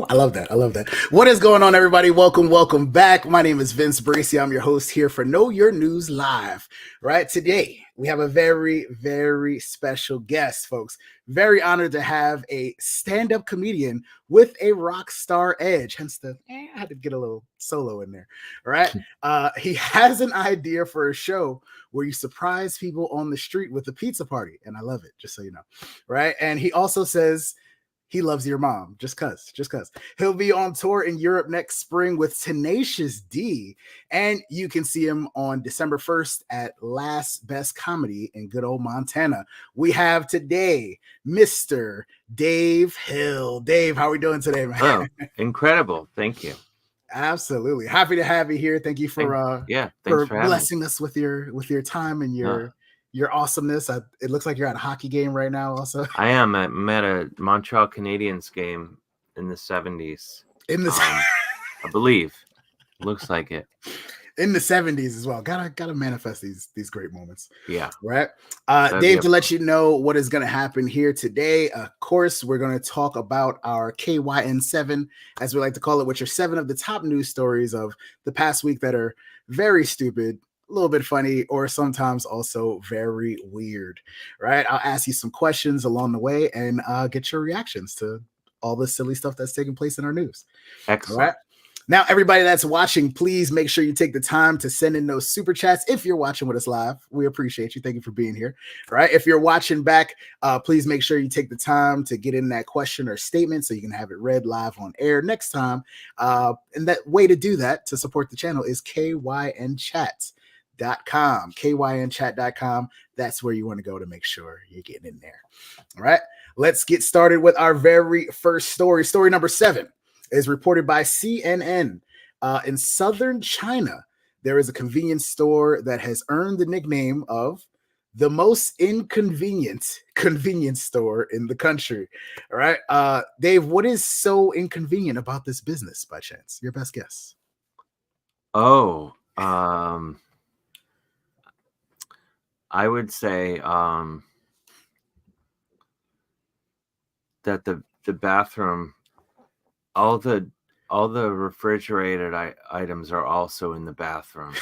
I love that. I love that. What is going on, everybody? Welcome back. My name is Vince Bracy. I'm your host here for Know Your News Live. Right today, we have a very special guest, folks. Very honored to have a stand-up comedian with a rock star edge. Hence the I had to get a little solo in there. Right? He has an idea for a show where you surprise people on the street with a pizza party, and I love it. Just so you know, right? And he also says he loves your mom, just cuz. He'll be on tour in Europe next spring with Tenacious D, and you can see him on December 1st at Last Best Comedy in good old Montana. We have today Mr. Dave Hill. Dave, how are we doing today, man? Oh, incredible. Thank you. Absolutely. Happy to have you here. Thank you for thanks for for blessing us with your time and your awesomeness. It looks like you're at a hockey game right now also. I am. I'm at a Montreal Canadiens game in the 70s. In the I believe. Looks like it. In the 70s as well. Gotta manifest these great moments. Yeah. Right. Dave, to let you know what is going to happen here today, of course, we're going to talk about our KYN 7, as we like to call it, which are 7 of the top news stories of the past week that are very stupid, a little bit funny, or sometimes also very weird. Right. I'll ask you some questions along the way and get your reactions to all the silly stuff that's taking place in our news. Excellent. All right. Now, everybody that's watching, please make sure you take the time to send in those super chats. If you're watching with us live, we appreciate you. Thank you for being here. All right. If you're watching back, please make sure you take the time to get in that question or statement so you can have it read live on air next time. And that way to do that to support the channel is KYNchat.com. KYNchat.com. That's where you want to go to make sure you're getting in there. All right. Let's get started with our very first story. Story number 7 is reported by CNN. In southern China, there is a convenience store that has earned the nickname of the most inconvenient convenience store in the country. All right. Dave, what is so inconvenient about this business by chance? Your best guess. Oh, I would say that the bathroom, all the refrigerated items are also in the bathroom.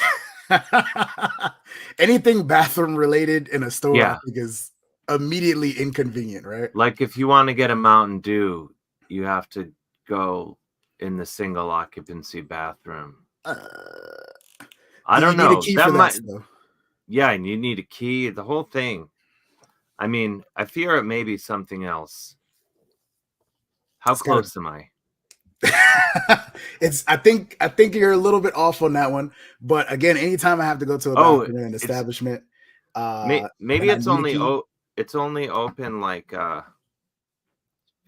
Anything bathroom related in a store, Yeah. I think is immediately inconvenient, right? Like if you want to get a Mountain Dew, you have to go in the single occupancy bathroom. I don't know. Yeah, and you need a key. The whole thing. I mean, I fear it may be something else. How close am I? I think you're a little bit off on that one, but again, anytime I have to go to a bathroom in an establishment, maybe it's only open like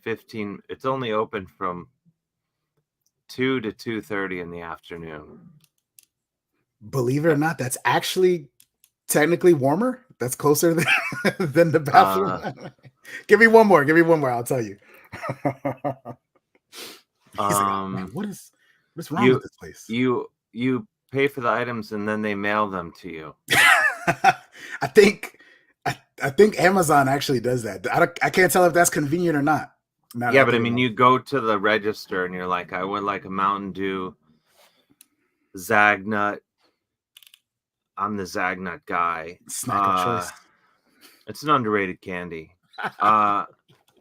15. It's only open from 2 to 2:30 in the afternoon. Believe it or not, that's actually technically warmer. That's closer than the bathroom. Give me one more. I'll tell you. He's like, oh, man, what's wrong with this place? You pay for the items and then they mail them to you. I think Amazon actually does that. I can't tell if that's convenient or not. Yeah, but I mean, you go to the register and you're like, I would like a Mountain Dew, Zagnut. I'm the Zagnut guy. Snack of choice. It's an underrated candy.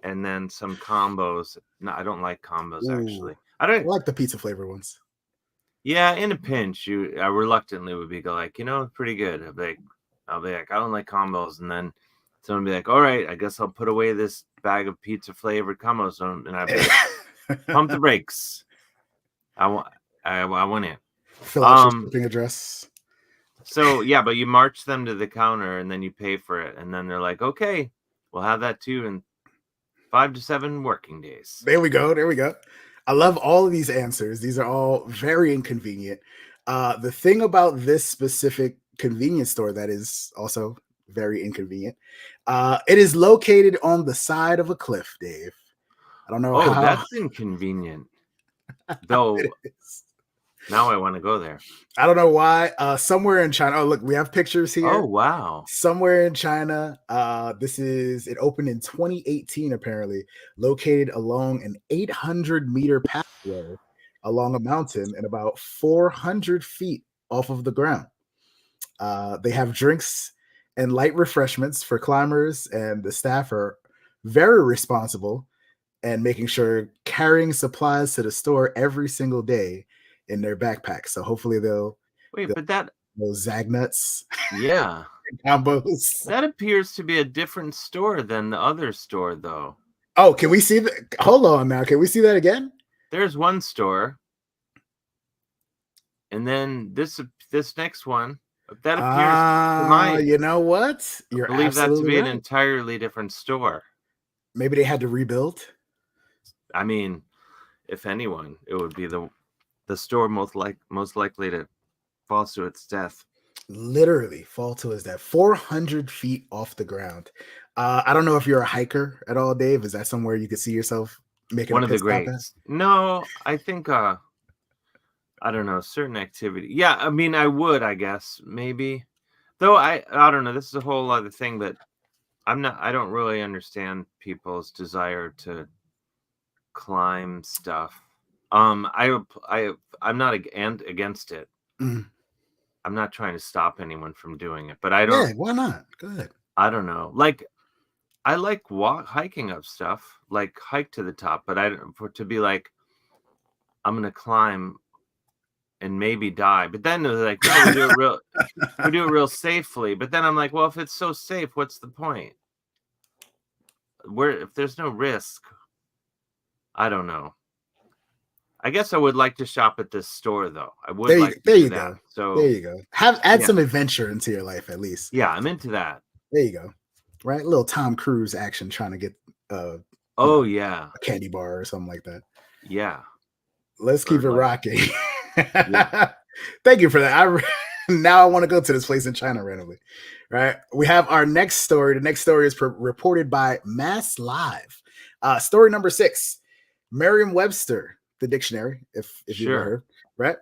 And then some combos. No, I don't like combos. Ooh, actually. I like the pizza flavor ones. Yeah, in a pinch, I reluctantly would be like, pretty good. I'll be like, I don't like combos, and then someone would be like, all right, I guess I'll put away this bag of pizza flavored combos, and I'd be like, pump the brakes. I want it. Fill out your shipping address. So yeah, but you march them to the counter and then you pay for it, and then they're like, okay, we'll have that too in 5 to 7 working days. There we go. I love all of these answers. These are all very inconvenient. The thing about this specific convenience store that is also very inconvenient, it is located on the side of a cliff, Dave. I don't know how. That's inconvenient. Though Now I want to go there. I don't know why. Somewhere in China. Oh, look, we have pictures here. Oh, wow. Somewhere in China. It opened in 2018, apparently, located along an 800-meter pathway along a mountain and about 400 feet off of the ground. They have drinks and light refreshments for climbers, and the staff are very responsible and making sure carrying supplies to the store every single day in their backpack. So hopefully they'll but that those zag nuts yeah combos. that appears to be a different store than the other store, though. Oh, can we see that? Hold on now. Can we see that again? There's one store, and then this next one that appears you know what? I You're believe that to absolutely be an right. entirely different store. Maybe they had to rebuild. I mean, if anyone, it would be the store most likely to fall to its death. Literally fall to his death. 400 feet off the ground. I don't know if you're a hiker at all, Dave. Is that somewhere you could see yourself making One a of the pit stop at? greats. No, I think I don't know, certain activity. Yeah, I mean, I would, I guess, maybe. Though I don't know. This is a whole other thing, but I don't really understand people's desire to climb stuff. I'm not against it. Mm. I'm not trying to stop anyone from doing it, but I don't. Yeah, why not? Go ahead. I don't know. Like, I like hiking up stuff, like hike to the top, but to be like, I'm gonna climb and maybe die. But then they're like, no, we do it real safely. But then I'm like, well, if it's so safe, what's the point? If there's no risk, I don't know. I guess I would like to shop at this store, though. I would like to do that. Go. So there you go. Add some adventure into your life, at least. Yeah, I'm into that. There you go. Right, a little Tom Cruise action, trying to get a candy bar or something like that. Yeah, let's keep it rocking. Thank you for that. Now I want to go to this place in China randomly. Right, we have our next story. The next story is reported by Mass Live. Story number 6. Merriam-Webster, the dictionary, if you've ever heard, right,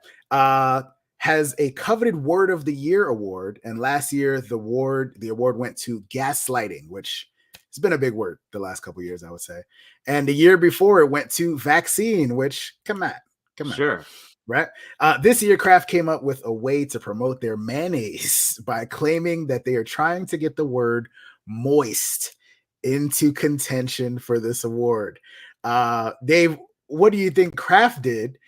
has a coveted Word of the Year award, and last year the award went to gaslighting, which has been a big word the last couple of years, I would say. And the year before it went to vaccine, which come on, right? This year, Kraft came up with a way to promote their mayonnaise by claiming that they are trying to get the word moist into contention for this award. Dave, what do you think Kraft did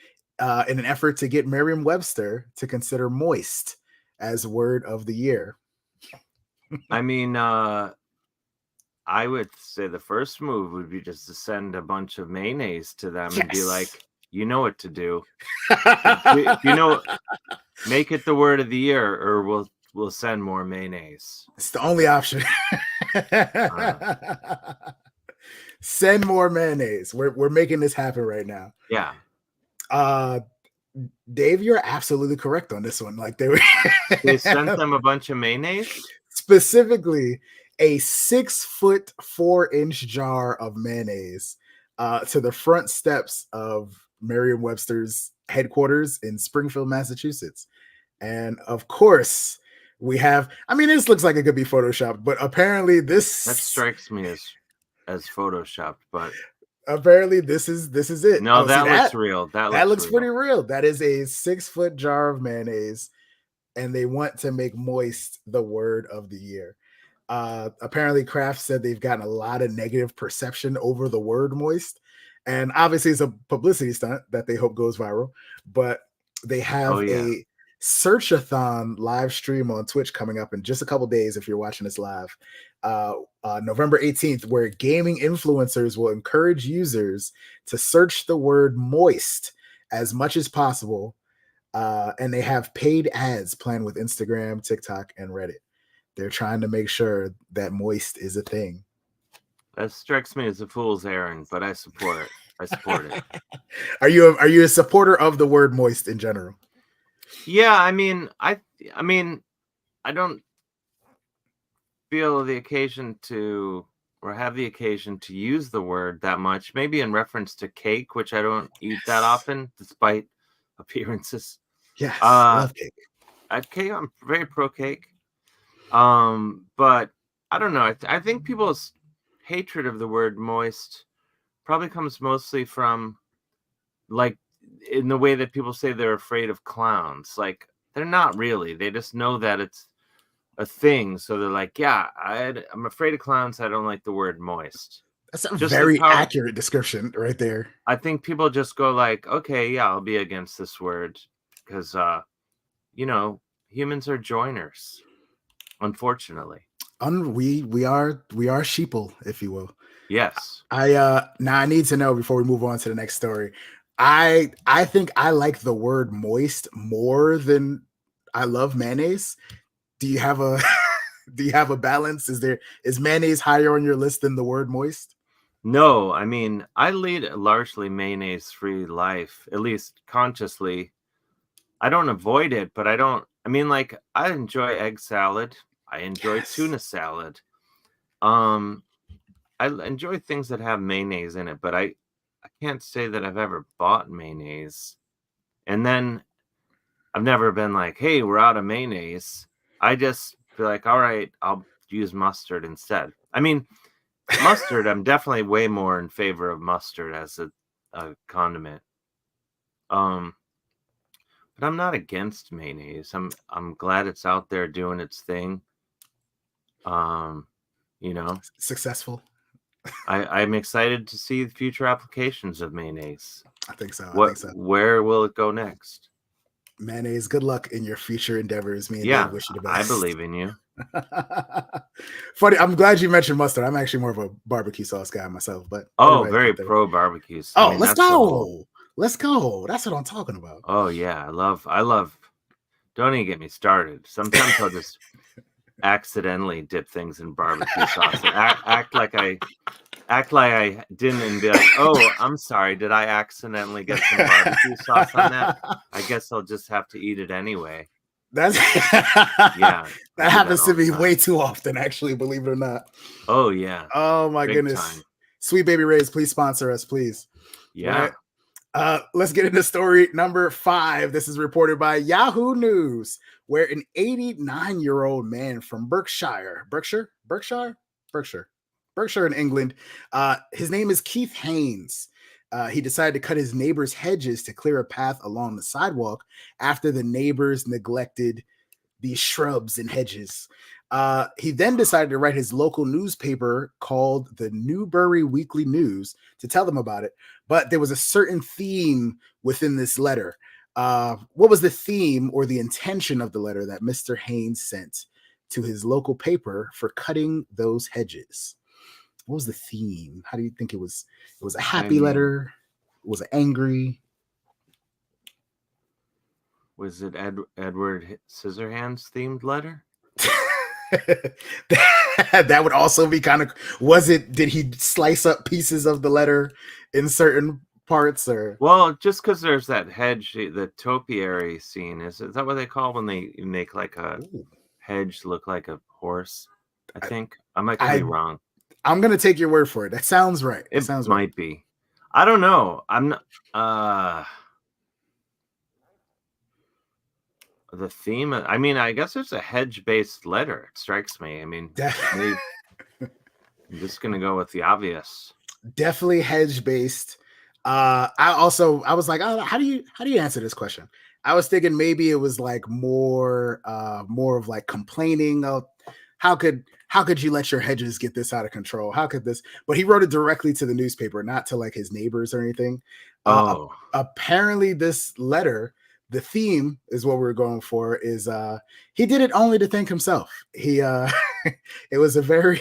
in an effort to get Merriam-Webster to consider moist as word of the year? I mean, I would say the first move would be just to send a bunch of mayonnaise to them and be like, you know what to do. if you know, make it the word of the year, or we'll send more mayonnaise. It's the only option. Send more mayonnaise. We're making this happen right now. Yeah. Dave, you're absolutely correct on this one. Like they sent them a bunch of mayonnaise, specifically a 6-foot 4-inch jar of mayonnaise to the front steps of Merriam-Webster's headquarters in Springfield, Massachusetts. And of course, we have, I mean, this looks like it could be photoshopped, but apparently that strikes me as photoshopped, but apparently this is it. No, that looks real. That looks pretty real. That is a 6-foot jar of mayonnaise, and they want to make moist the word of the year. Apparently Kraft said they've gotten a lot of negative perception over the word moist, and obviously it's a publicity stunt that they hope goes viral, but they have a search-a-thon live stream on Twitch coming up in just a couple days if you're watching this live, November 18th, where gaming influencers will encourage users to search the word moist as much as possible, and they have paid ads planned with Instagram, TikTok, and Reddit. They're trying to make sure that moist is a thing. That strikes me as a fool's errand, but I support it. Are you a supporter of the word moist in general? Yeah, I mean, I don't feel the occasion to, or have the occasion to use the word that much. Maybe in reference to cake, which I don't eat that often, despite appearances. Yes, love cake. At cake, I'm very pro cake. But I don't know. I think people's hatred of the word moist probably comes mostly from, like, in the way that people say they're afraid of clowns. Like, they're not really. They just know that it's a thing. So they're like, yeah, I'm afraid of clowns. I don't like the word moist. That's a very accurate description right there. I think people just go like, okay, yeah, I'll be against this word because, humans are joiners, unfortunately. We are sheeple, if you will. Yes. Now I need to know before we move on to the next story. I think I like the word moist more than I love mayonnaise. Do you have a balance? Is mayonnaise higher on your list than the word moist? No, I mean, I lead a largely mayonnaise-free life, at least consciously. I don't avoid it, but I enjoy egg salad. I enjoy tuna salad. I enjoy things that have mayonnaise in it, but I can't say that I've ever bought mayonnaise. And then I've never been like, hey, we're out of mayonnaise. I just feel like, all right, I'll use mustard instead. I mean, mustard, I'm definitely way more in favor of mustard as a condiment. But I'm not against mayonnaise. I'm glad it's out there doing its thing. Successful. I'm excited to see the future applications of mayonnaise. I think so. Where will it go next? Mayonnaise, good luck in your future endeavors. Me and Dave wish you the best. I believe in you. Funny, I'm glad you mentioned mustard. I'm actually more of a barbecue sauce guy myself, but very pro barbecue. Let's go. Let's go. That's what I'm talking about. Oh yeah, I love. Don't even get me started. Sometimes I'll just accidentally dip things in barbecue sauce and act like I didn't, and be like, oh, I'm sorry, did I accidentally get some barbecue sauce on that? I guess I'll just have to eat it anyway. That's yeah, that happens to me way too often, actually, believe it or not. Oh yeah. Oh my goodness. Time. Sweet Baby Ray's, please sponsor us, please. Yeah. Right? Let's get into story number 5. This is reported by Yahoo News, where an 89-year-old man from Berkshire in England. His name is Keith Haynes. He decided to cut his neighbor's hedges to clear a path along the sidewalk after the neighbors neglected these shrubs and hedges. He then decided to write his local newspaper called the Newbury Weekly News to tell them about it. But there was a certain theme within this letter. What was the theme or the intention of the letter that Mr. Haynes sent to his local paper for cutting those hedges? What was the theme? How do you think it was? It was a happy letter? Was it angry? Was it Edward Scissorhands themed letter? That would also be kind of. Did he slice up pieces of the letter in certain parts, or? Well, just because there's that hedge, the topiary scene. Is that what they call when they make like a hedge look like a horse? I think I might be wrong. I'm gonna take your word for it. That sounds right. It might be. I don't know. I'm not. The theme. I mean, I guess it's a hedge-based letter. It strikes me. I mean, I'm just gonna go with the obvious. Definitely hedge-based. I was like, oh, how do you answer this question? I was thinking maybe it was like more of like complaining of how could you let your hedges get this out of control? How could this? But he wrote it directly to the newspaper, not to like his neighbors or anything. Apparently this letter, the theme is what we're going for, is he did it only to thank himself. He it was a very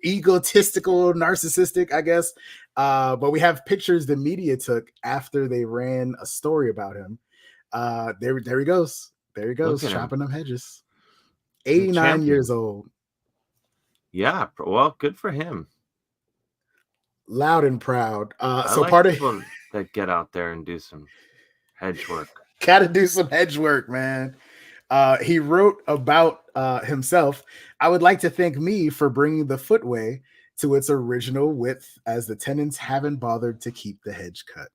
egotistical, narcissistic, I guess. But we have pictures the media took after they ran a story about him. There he goes. There he goes, chopping them hedges. 89 years old. Yeah, well, good for him. Loud and proud. So like part of people that get out there and do some hedge work. Gotta do some hedge work, man. He wrote about himself. I would like to thank me for bringing the footway to its original width, as the tenants haven't bothered to keep the hedge cut.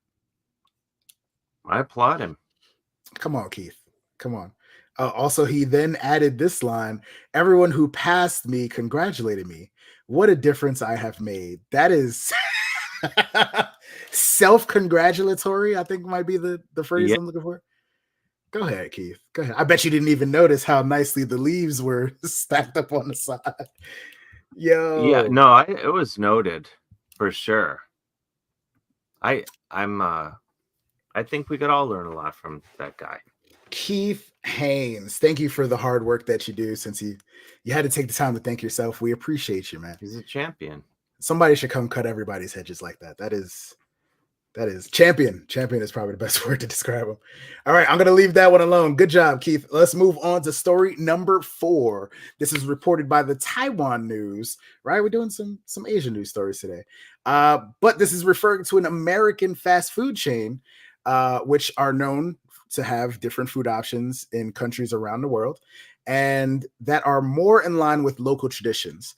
I applaud him. Come on, Keith. Come on. Also, he then added this line: "Everyone who passed me congratulated me. What a difference I have made." That is self-congratulatory, I think might be the phrase I'm looking for. Go ahead, Keith. Go ahead. I bet you didn't even notice how nicely the leaves were stacked up on the side. Yo. Yeah, no, it was noted for sure. I think we could all learn a lot from that guy. Keith Haynes, thank you for the hard work that you do. Since you had to take the time to thank yourself, we appreciate you, man. He's a champion. Somebody should come cut everybody's hedges like that. That is champion. Champion is probably the best word to describe him. All right, I'm going to leave that one alone. Good job, Keith. Let's move on to story number 4. This is reported by the Taiwan News, right? We're doing some Asian news stories today. But this is referring to an American fast food chain, which are known to have different food options in countries around the world and that are more in line with local traditions.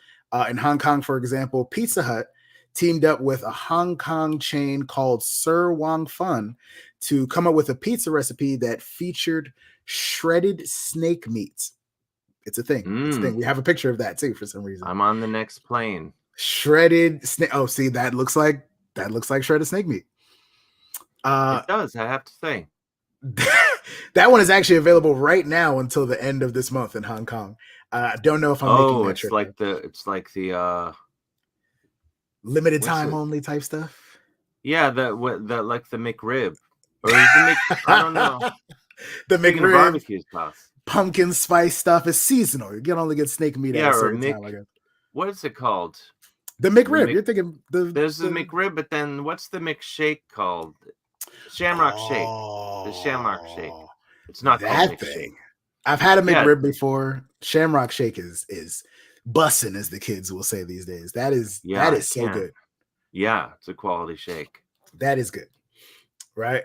In Hong Kong, for example, Pizza Hut teamed up with a Hong Kong chain called Sir Wong Fun to come up with a pizza recipe that featured shredded snake meat. It's a thing. It's a thing. We have a picture of that too for some reason. I'm on the next plane. Shredded snake. Oh, see, that looks like shredded snake meat. It does, I have to say. That one is actually available right now until the end of this month in Hong Kong. I don't know if I'm making that it's like the limited time only type stuff. Yeah, the like the McRib. Or is the I don't know. The McRib barbecue sauce. Pumpkin spice stuff is seasonal. You can only get snake meat at a certain time, I guess. What is it called? The McRib. You're thinking there's the McRib, but then what's the McShake called? Shamrock Shake. The Shamrock Shake. It's not that thing. I've had a McRib before. Shamrock Shake is bussin', as the kids will say these days. That is so good. Yeah, it's a quality shake. That is good. Right.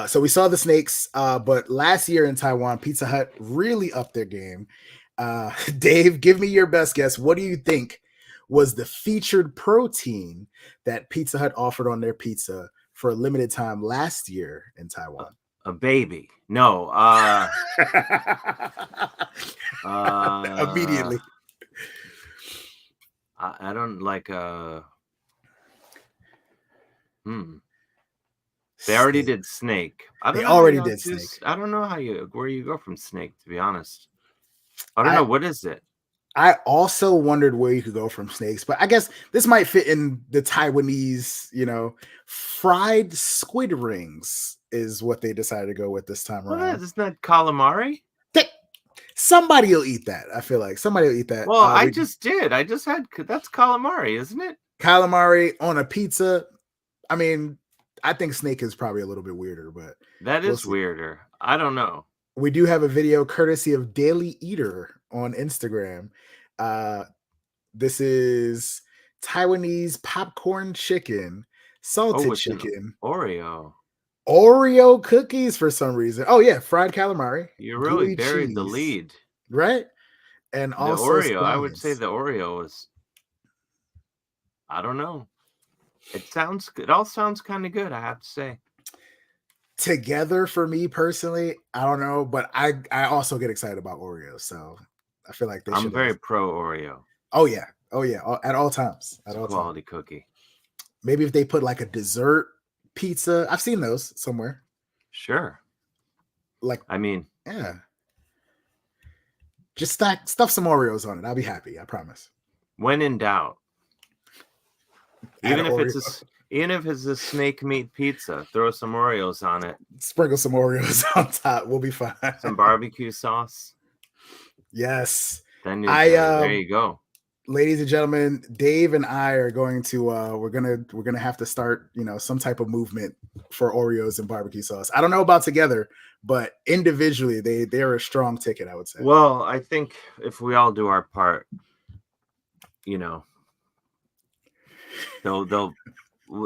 So we saw the snakes, but last year in Taiwan, Pizza Hut really upped their game. Dave, give me your best guess. What do you think was the featured protein that Pizza Hut offered on their pizza for a limited time last year in Taiwan? A baby. No. Immediately. I don't like They already did snake. They already did snake. I don't know where you go from snake, to be honest. I don't know. What is it? I also wondered where you could go from snakes, but I guess this might fit in the Taiwanese, fried squid rings is what they decided to go with this time around. Isn't that calamari? Somebody will eat that. I feel like somebody will eat that. Well, I just did. I just had, that's calamari, isn't it? Calamari on a pizza. I mean, I think snake is probably a little bit weirder, but that is weirder. I don't know. We do have a video courtesy of Daily Eater on Instagram. This is Taiwanese popcorn chicken, salted chicken, Oreo cookies for some reason. Oh yeah, fried calamari. You really buried cheese, the lead, right? And the also Oreo. Spanish. I would say the Oreo is. I don't know. It sounds good. It all sounds kind of good, I have to say. Together, for me personally, I don't know, but I also get excited about Oreos, so I feel like I'm very pro Oreo. Oh yeah, at all times. At all quality cookie. Maybe if they put like a dessert pizza, I've seen those somewhere. Sure. Yeah. Just stuff some Oreos on it. I'll be happy. I promise. When in doubt. Even if it's a snake meat pizza, throw some Oreos on it. Sprinkle some Oreos on top. We'll be fine. Some barbecue sauce. Yes. Then there you go. Ladies and gentlemen, Dave and I are going to we're gonna have to start, some type of movement for Oreos and barbecue sauce. I don't know about together, but individually they're a strong ticket, I would say. Well, I think if we all do our part,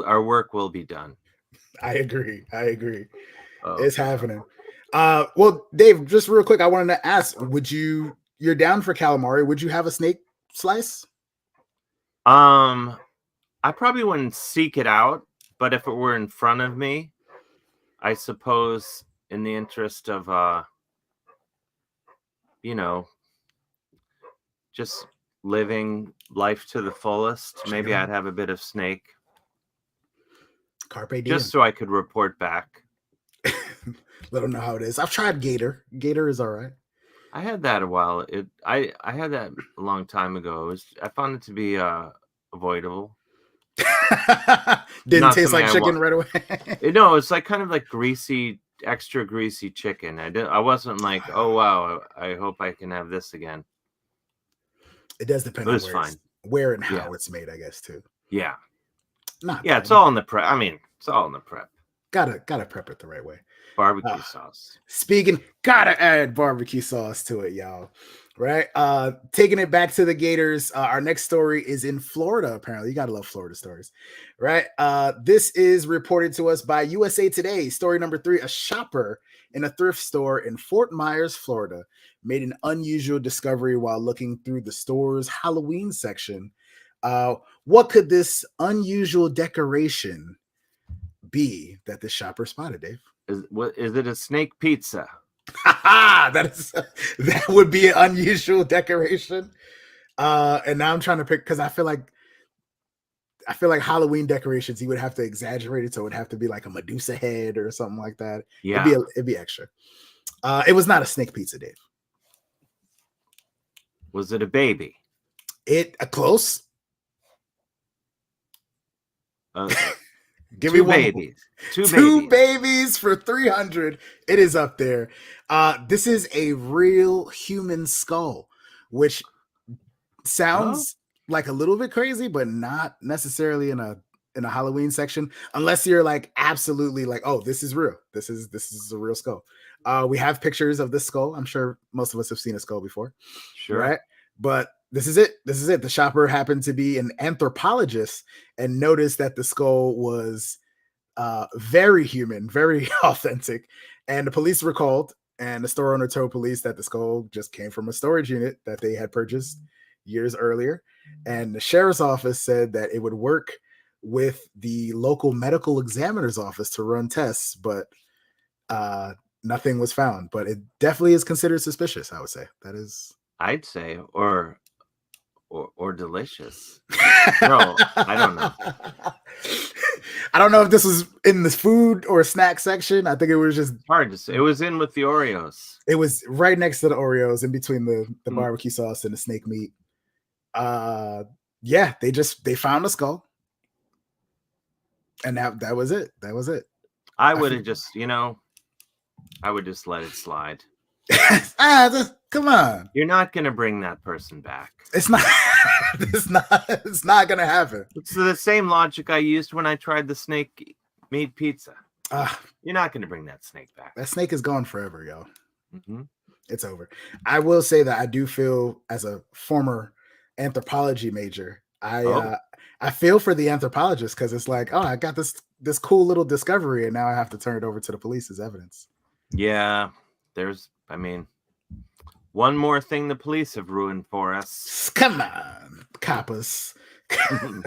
our work will be done. I agree. It's happening. Well, Dave, just real quick, I wanted to ask, you're down for calamari, would you have a snake slice? I probably wouldn't seek it out, but if it were in front of me, I suppose in the interest of, just living life to the fullest, maybe I'd have a bit of snake. Carpe diem. Just so I could report back. Let them know how it is. I've tried gator. Gator is all right. I had that a while. I had that a long time ago. I found it to be avoidable. Didn't taste like chicken right away. No, it's like kind of like greasy, extra greasy chicken. I wasn't like, oh wow, I hope I can have this again. It does depend on where and how it's made, I guess, too. Yeah. Not yeah, it's all in the prep. I mean, it's all in the prep. Gotta prep it the right way. Barbecue sauce. Gotta add barbecue sauce to it, y'all. Right? Taking it back to the Gators. Our next story is in Florida, apparently. You gotta love Florida stories, right? This is reported to us by USA Today. Story number 3: a shopper in a thrift store in Fort Myers, Florida, made an unusual discovery while looking through the store's Halloween section. What could this unusual decoration be that the shopper spotted, Dave? Is it a snake pizza? That would be an unusual decoration. And now I'm trying to pick, because I feel like Halloween decorations, you would have to exaggerate it, so it would have to be like a Medusa head or something like that. Yeah, it'd be extra. It was not a snake pizza, Dave. Was it a baby? Close. Give me one. Babies. Two babies for 300. It is up there. This is a real human skull, which sounds like a little bit crazy, but not necessarily in a Halloween section, unless you're like absolutely like, oh, this is real. This is a real skull. We have pictures of this skull. I'm sure most of us have seen a skull before. Sure. Right? But this is it. The shopper happened to be an anthropologist and noticed that the skull was very human, very authentic. And the police were called, and the store owner told police that the skull just came from a storage unit that they had purchased years earlier. And the sheriff's office said that it would work with the local medical examiner's office to run tests, but nothing was found. But it definitely is considered suspicious, I would say. That is... I'd say, or delicious. No, I don't know. I don't know if this was in the food or snack section. I think it was just hard to say. It was in with the Oreos. It was right next to the Oreos, in between the barbecue sauce and the snake meat. Yeah, they found the skull, and that was it. That was it. I would have just, I would just let it slide. Come on. You're not going to bring that person back. It's not going to happen. It's the same logic I used when I tried the snake meat pizza. You're not going to bring that snake back. That snake is gone forever, yo. Mm-hmm. It's over. I will say that I do feel, as a former anthropology major, I feel for the anthropologist, because it's like, I got this cool little discovery, and now I have to turn it over to the police as evidence. Yeah, one more thing the police have ruined for us. Come on, coppers. Come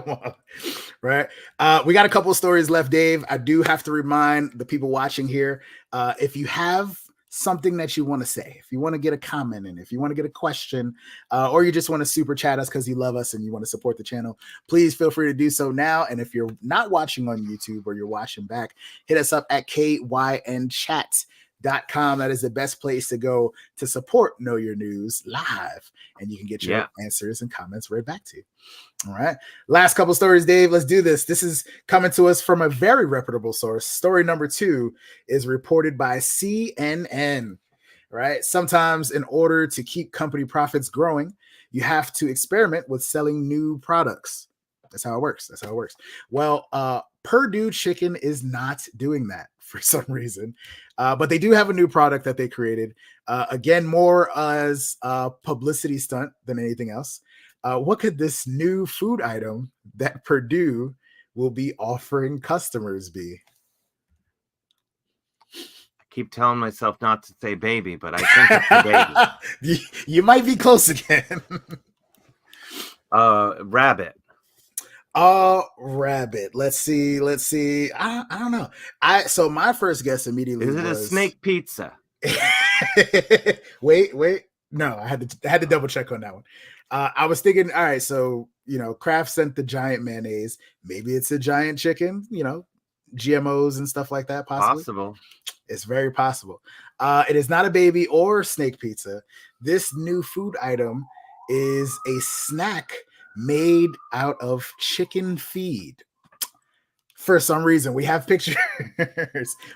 on. Right. We got a couple of stories left, Dave. I do have to remind the people watching here, if you have something that you want to say, if you want to get a comment in, if you want to get a question, or you just want to super chat us because you love us and you want to support the channel, please feel free to do so now. And if you're not watching on YouTube or you're watching back, hit us up at KYNchat.com. That is the best place to go to support Know Your News live, and you can get your answers and comments right back to you. All right. Last couple stories, Dave. Let's do this. This is coming to us from a very reputable source. Story number 2 is reported by CNN. Right. Sometimes, in order to keep company profits growing, you have to experiment with selling new products. That's how it works. Well, Purdue Chicken is not doing that for some reason. But they do have a new product that they created. Again, more as a publicity stunt than anything else. What could this new food item that Purdue will be offering customers be? I keep telling myself not to say baby, but I think it's a baby. You might be close again. Rabbit. Rabbit. Let's see. I don't know. So my first guess immediately is it was a snake pizza? wait. No, I had to double check on that one. I was thinking, all right, so Kraft sent the giant mayonnaise. Maybe it's a giant chicken, GMOs and stuff like that, possibly. Possible. It's very possible. It is not a baby or snake pizza. This new food item is a snack made out of chicken feed. For some reason, we have pictures.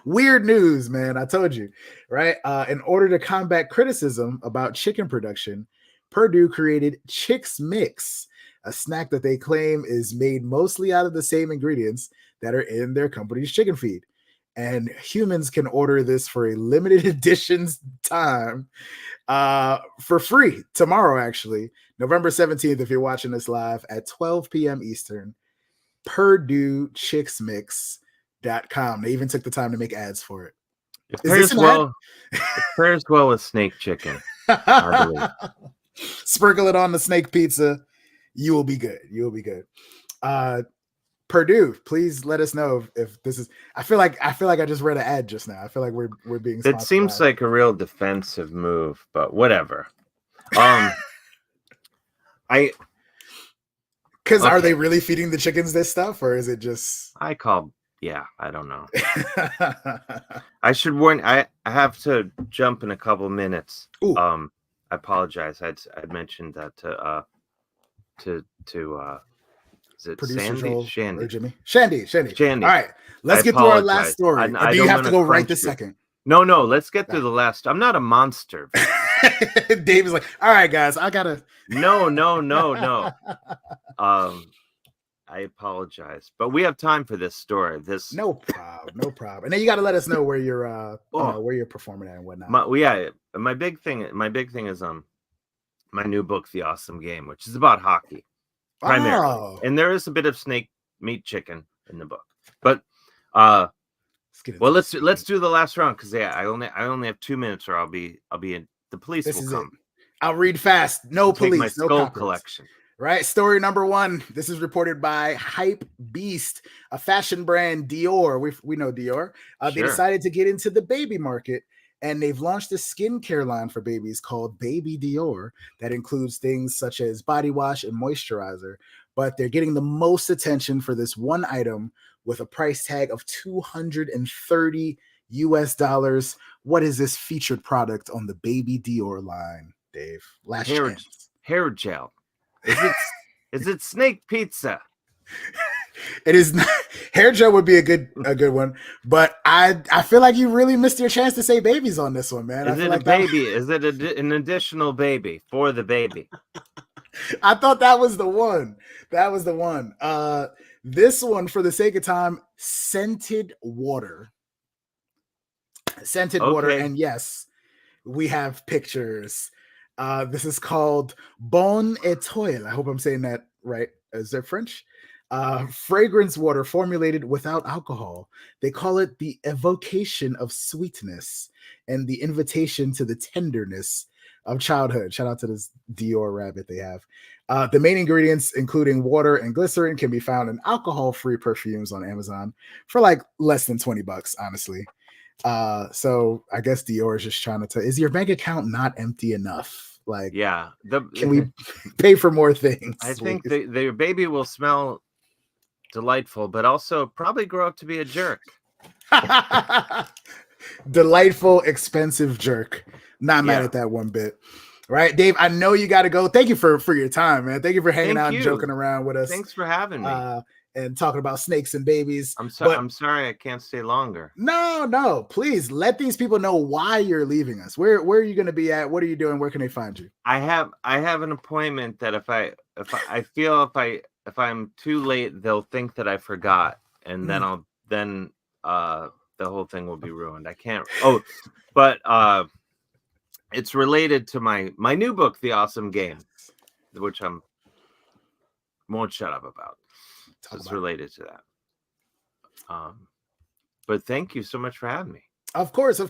Weird news, man. I told you, right? In order to combat criticism about chicken production, Purdue created Chicks Mix, a snack that they claim is made mostly out of the same ingredients that are in their company's chicken feed. And humans can order this for a limited editions time for free tomorrow, actually, November 17th, if you're watching this live at 12 p.m. Eastern. PurdueChicksMix.com. They even took the time to make ads for it. It pairs well with snake chicken. I believe. Sprinkle it on the snake pizza. You will be good. Purdue, please let us know if this is. I feel like I just read an ad just now. I feel like we're being. It seems like a real defensive move, but whatever. Because are they really feeding the chickens this stuff, or is it just? I don't know. I should warn. I have to jump in a couple minutes. Ooh. I apologize. I'd mentioned that to is it Producer Sandy? Joel Shandy. or Jimmy? Shandy. All right, let's get through our last story. Or do you have to go right this second? No. Let's get through the last. I'm not a monster. Dave is like, all right, guys, I gotta. No. I apologize, but we have time for this story. No problem. And then you got to let us know where you're where you're performing at and whatnot. My big thing is my new book, The Awesome Game, which is about hockey primarily, and there is a bit of snake meat chicken in the book, but let's do the last round because I only have 2 minutes or I'll be in. The police will come. I'll read fast. No police. My skull collection. Right. Story number 1. This is reported by Hype Beast, a fashion brand, Dior. We know Dior. Sure. They decided to get into the baby market, and they've launched a skincare line for babies called Baby Dior that includes things such as body wash and moisturizer. But they're getting the most attention for this one item with a price tag of $230 US. What is this featured product on the Baby Dior line, Dave? Hair gel. Is it snake pizza? It is not. Hair gel would be a good one, but I feel like you really missed your chance to say babies on this one, man. Is it a baby? Is it an additional baby for the baby? I thought that was the one. This one, for the sake of time, scented water. Water, and yes, we have pictures. This is called Bon Etoile. I hope I'm saying that right. Is that French? Fragrance water formulated without alcohol. They call it the evocation of sweetness and the invitation to the tenderness of childhood. Shout out to this Dior rabbit they have. The main ingredients, including water and glycerin, can be found in alcohol-free perfumes on Amazon for like less than $20, honestly. So I guess Dior is just trying to tell, is your bank account not empty enough? Like, yeah, can we pay for more things? I think the baby will smell delightful, but also probably grow up to be a jerk. Delightful, expensive jerk. Not mad at that one bit. Right, Dave, I know you got to go. Thank you for your time, man. Thank you for hanging out and joking around with us. Thanks for having me. And talking about snakes and babies. I'm sorry I can't stay longer. No. Please let these people know why you're leaving us. Where are you going to be at? What are you doing? Where can they find you? I have an appointment that if I'm too late, they'll think that I forgot, and then the whole thing will be ruined. I can't. Oh, but it's related to my new book, The Awesome Game, which I won't shut up about. It's related to that. But thank you so much for having me. Of course.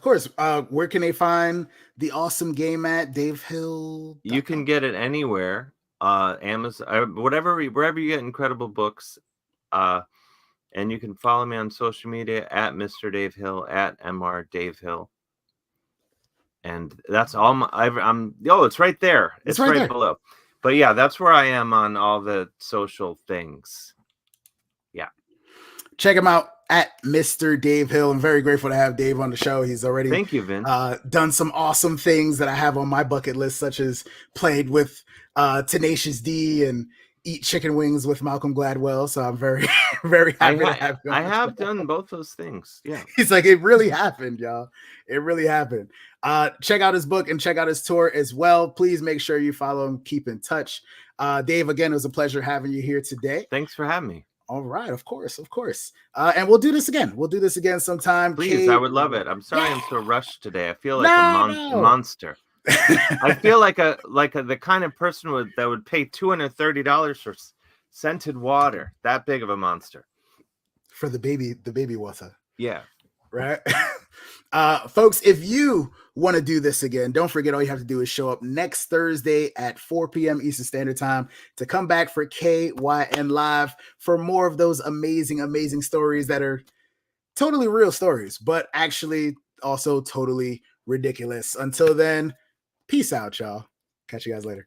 Where can they find The Awesome Game at? Dave Hill? You can get it anywhere. Amazon, wherever you get incredible books. And you can follow me on social media at Mr. Dave Hill, at Mr. Dave Hill. And that's all it's right there. It's right there. Below. But yeah, that's where I am on all the social things. Yeah. Check him out at Mr. Dave Hill. I'm very grateful to have Dave on the show. He's already Thank you, Vince. Done some awesome things that I have on my bucket list, such as played with Tenacious D and eat chicken wings with Malcolm Gladwell. So I'm very, very happy to have you. I have done both those things. Yeah. He's like, it really happened, y'all. It really happened. Check out his book and check out his tour as well. Please make sure you follow him. Keep in touch. Dave, again, it was a pleasure having you here today. Thanks for having me. All right, of course. And we'll do this again. We'll do this again sometime. Please, I would love it. I'm sorry I'm so rushed today. I feel like a monster. I feel like the kind of person that would pay $230 for scented water. That big of a monster. For the baby water. Yeah. Right. Folks, if you want to do this again, don't forget, all you have to do is show up next Thursday at 4 p.m. Eastern Standard Time to come back for KYN Live for more of those amazing, amazing stories that are totally real stories, but actually also totally ridiculous. Until then, peace out, y'all. Catch you guys later.